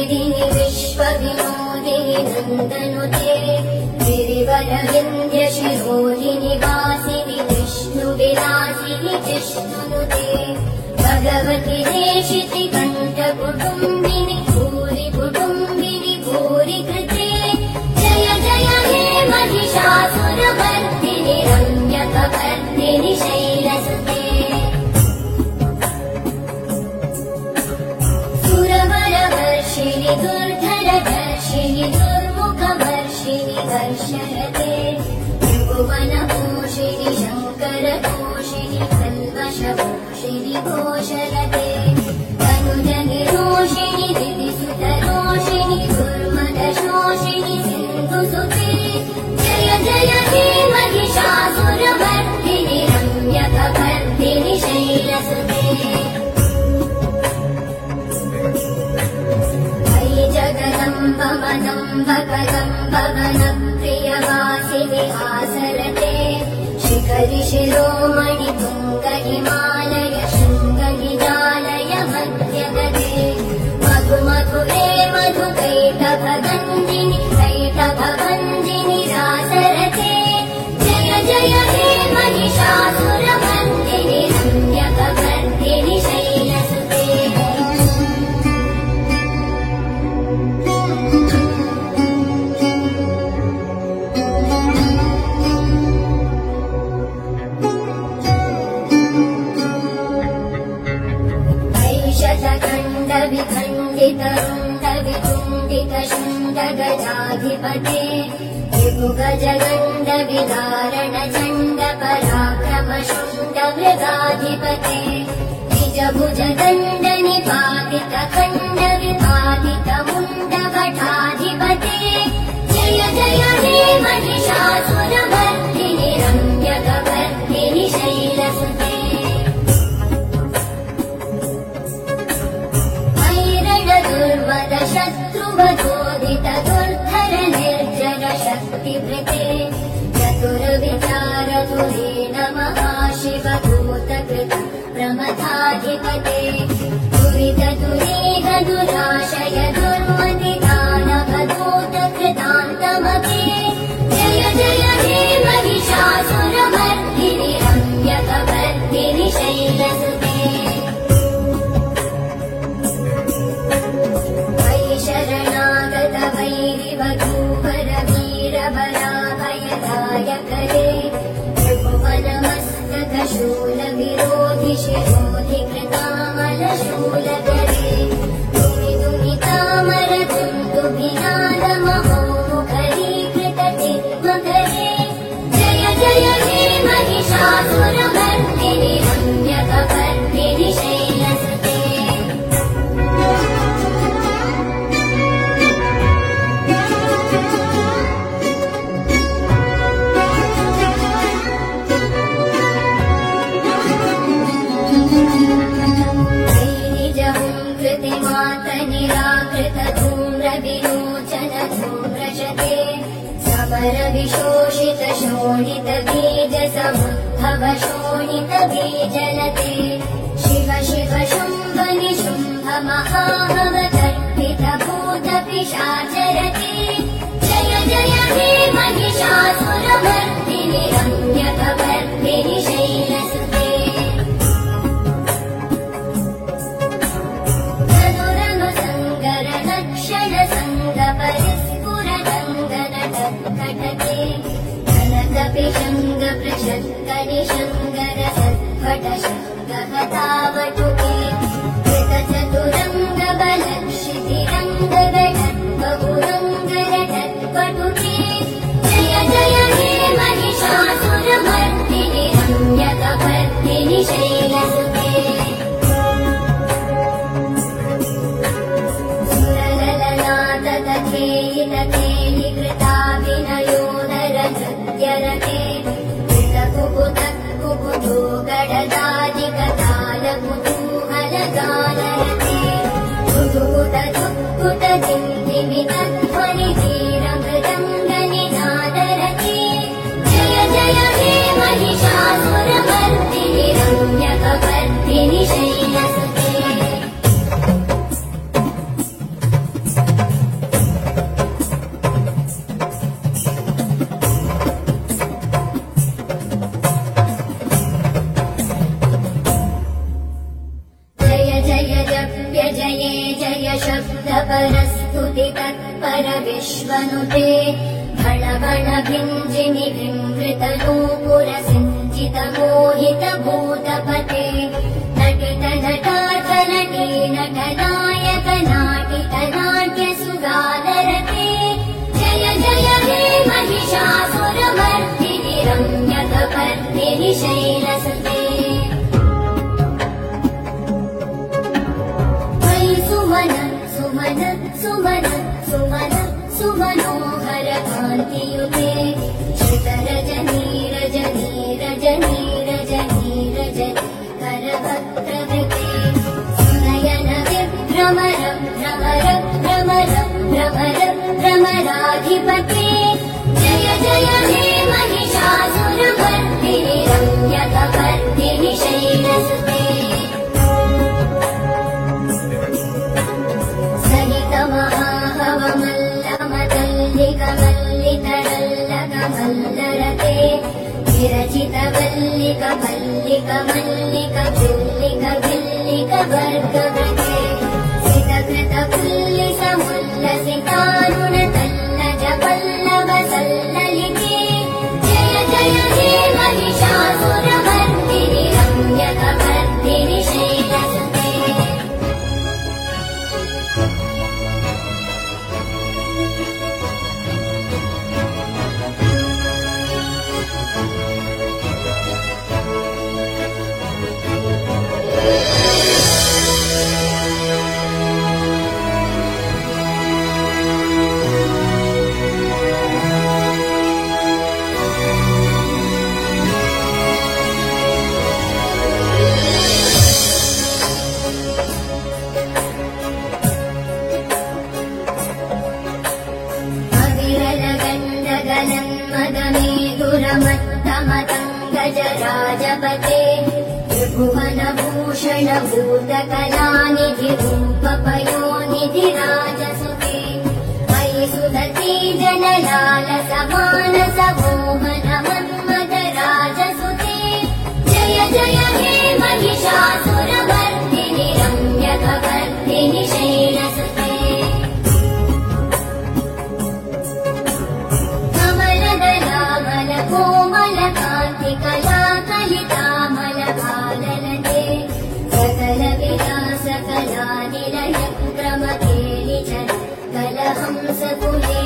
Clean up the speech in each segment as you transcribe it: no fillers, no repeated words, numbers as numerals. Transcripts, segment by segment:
मेदिनि विश्वविनोदिनि नन्दनुते गिरिवरविन्द्य शिरोहिनि वासिनि विष्णुविलासिनि जिष्णुनुते भगवति देशिति कण्ठकुटुम्बिनि भूरि कुटुम्बिनि भूरि कृते जय जय हे महिषासुरमर्दिनि रम्यकपर्दिनि शैलसुते सुरवरवर्षिणि दुर्धरदर्शिनि दुर्मुखवर्षिणि वर्षरते त्रिभुवनपोषिणि शङ्करतोषिणि कल्मषपोषिणि घोषरते तनुजनिरोषिणि दितिसुतरोषिणि दुर्मदशोषिणि सिन्धुसुते जय जय हे महिषासुरमर्दिनि रम्यकपर्दिनि शैलसुते जगदम्ब मदम्ब कदम्ब वनप्रियवासिनि आसरते शिखरि शिरोमणि तुङ्ग हिमालय शृङ्ग निजालय मध्यगते मधु मधुरे मधुकैटभगन्धिनि कैटभगन्धिनि रासरते जय जय हे महिषासुरमर्दिनि रम्यकपर्दिनि शैलसुते विखण्डितरुण्डवितुण्डितशुण्डगजाधिपते त्रिभुगजगण्डविदारण चण्ड पराक्रम शुण्डमृगाधिपते निजभुजदण्ड निपातित खण्ड विपातित मुण्डभटाधिपते जय जय हे महिषासुरमर्दिनि रम्यकपर्दिनि शैलसुते दुर्मद शत्रुवधोदित दुर्धर निर्जर शक्तिभृते चतुरविचार धुरेण महाशिवभूतकृत प्रमथाधिपते दुरित दुरेह दुराशय दुर्मति दानवदूत कृतान्तमते जय जय हे महिषासुरमर्दिनि रम्यकपर्दिनि शैलसुते शरणागत वैरिवधूवर वीरबलाभयदायकरे त्रिभुवनमस्तक शूल विरोधि शिरोधि कृतामलशूलकरे दुमि दुमि तामर दुन्दुभिनाद महोमुखरीकृत चिन्मकरे जय जय हे महिषासुरमर्दिनि रम्यकपर्दिनि शैलसुते निराकृत धूम्र विलोचन धूम्रशते समर विशोषित शोणित बीज समुद्भव शोणित बीजलते शिव शिव शुम्भ निशुम्भ महाभव तर्पित भूत पिशाचरते जय जय हे महिषासुरमर्दिनि रम्यकपर्दिनि शैलसुते कनकपिशङ्ग पृषत्कनिशङ्गर सत्पट शङ्गहतावटुके कृतचतुरङ्ग बलक्षितिरङ्ग बहुरङ्गरटत्पटुके जय जय हे महिषासुरमर्दिनि रम्यकपर्दिनि शैलसुते सुरललनादकेलितकेलि कृताभिनयोदरधृत्यरते कृतकुकुतकुकुतो गडदादिकतालकुतूहलगालरते कुतुकुत जिन्दिमितध्वनिधीरमृदङ्गनिनादरते जय जय हे महिषासुरमर्दिनि रम्यकपर्दिनि शैलसुते परस्तुति तत्पर विश्वनुते भण भण भिञ्जिनि विमृतनूपुर सिञ्चित मोहित भूतपते नटित नटार्थ नटी नटनायक नाटित नाट्य सुगादरते जय जय हे महिषासुरमर्दिनि रम्यकपर्दिनि शैलसुते सुमन सुमन सुमन सुमन सुमनोहर कान्तियुते श्रितरजनी रजनी रजनी रजनी रजनी करवक्त्रवृते सुनयन विभ्रमर भ्रमर भ्रमर भ्रमर भ्रमराधिपते जय जय हे महिषासुरमर्दिनि रम्यकपर्दिनि शैलसुते मल्लितरल्लकमल्लरते विरचित वल्लिक मल्लिक मल्लिक भिल्लिक भिल्लिक वर्गवृते सितकृत पुल्लिस मुल्लसितारुण तल्लज पल्लव सल्ललिते जय जय हे महिषासुरमर्दिनि रम्यकपर्दिनि शैलसुते गजराजपते त्रिभुवनभूषण भूतकलानिधि रूपपयोनिधि राजसुते मयि सुदती जनलालस मानस मोहन मन्मथ राजसुते जय जय हे महिषासुरमर्दिनि रम्यकपर्दिनि शैलसुते कमलदलामल कोमल कान्ति कला कलितामल भालनते सकल विलास कला निलय क्रमकेलि चल कलहंसकुले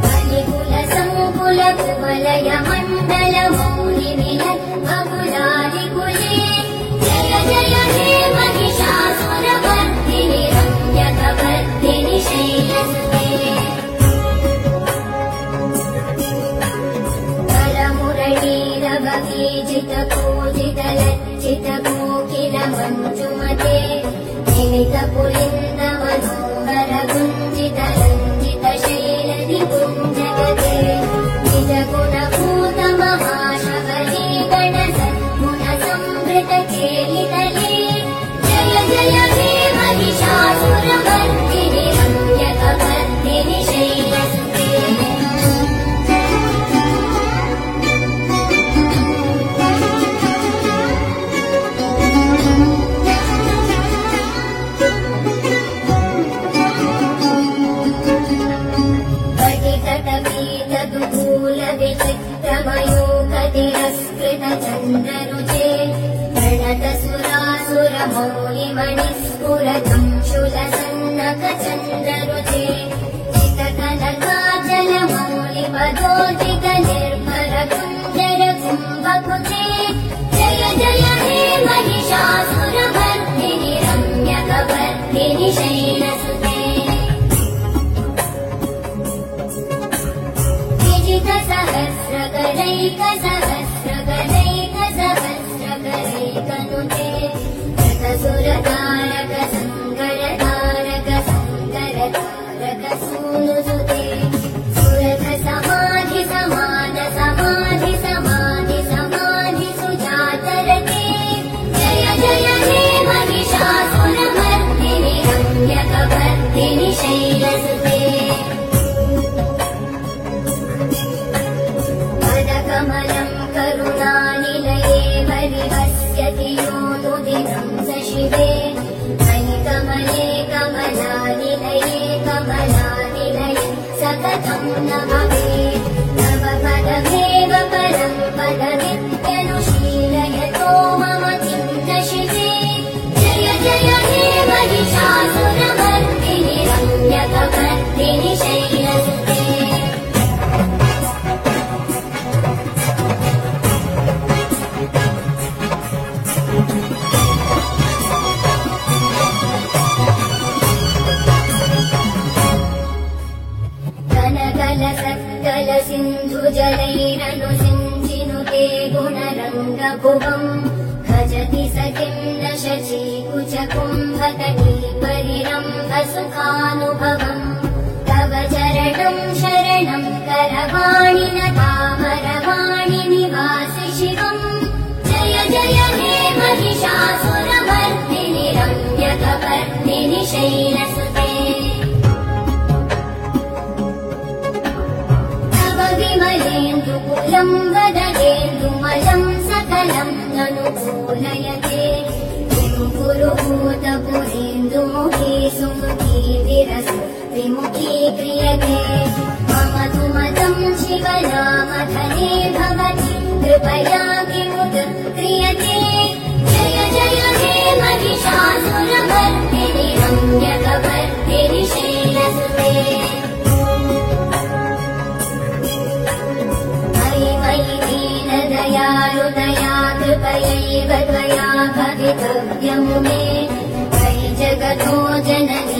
कलिकुल संकुल कुवलय मण्डल मौलि मिलत् बकुलादिकुले जय जय हे महिषासुरमर्दिनि रम्यकपर्दिनि शैलसुते वीजित पूजित लज्जित कोकिल मञ्जुमते निमित पुलिन्द मनोहर गुञ्जित रञ्जित शैलधि गुञ्जगते निज गुणभूत महाशबले गण सद्गुण संभृत केलितले जय जय हे महिषासुरमर्दिनि रम्यकपर्दिनि शैलसुते विचित्रमयूखतिरस्कृत चन्द्ररुचे प्रणत सुरासुर मौलिमणिस्फुरतं शूलसन्नक चन्द्ररुचे चितकनकाजल मौलिपदोचित निर्भर कुञ्जर कुम्भकुचे जय जय हे महिषासुरमर्दिनि रम्यकपर्दिनि शैलसुते सहस्रगणैक सहस्रगणैक सहस्रगणैकनुते रतसुरतारक सङ्गरतारक सङ्गरतारक सूनुसुते सुरथ समाधि समान समाधि समाधि समाधि सुजातरते जय जय हे महिषासुरमर्दिनि रम्यकपर्दिनि शैलसुते कमलं करुणानिलये परिवस्यति योनुदिनं स शिवे मयि कमले कमलानिलये कथं न भवेत् तव पदमेव परं पदमित्यनुशीलयतो मम चित्तशिते जय जय हे महिषासुरमर्दिनि रम्यकपर्दिनि शैलसुते सकल सिन्धुजलैरनुसिञ्चिनुते गुणरङ्गभुवम् भजति सखिं न शचीकुचकुम्भतटी परिरम्भसुखानुभवम् तव चरणं शरणं करवाणि न तामरवाणि निवासि शिवम् जय जय हे महिषासुरमर्दिनि रम्यकपर्दिनि शैलसुते विमलेन्दुकुलं वदनेन्दुमलं सकलं ननुकूलयते पुरुभूतपुरेन्दुमुखी सुमुखी विरसु विमुखी क्रियते मम तु मतं शिवनामधने भवति कृपया किमुत क्रियते जय जय हे महिषासुरमर्दिनि रम्यकपर्दिनि शैलसुते दयालुदया कृपयैव त्वया भवितव्यं मे वै जगतो जननी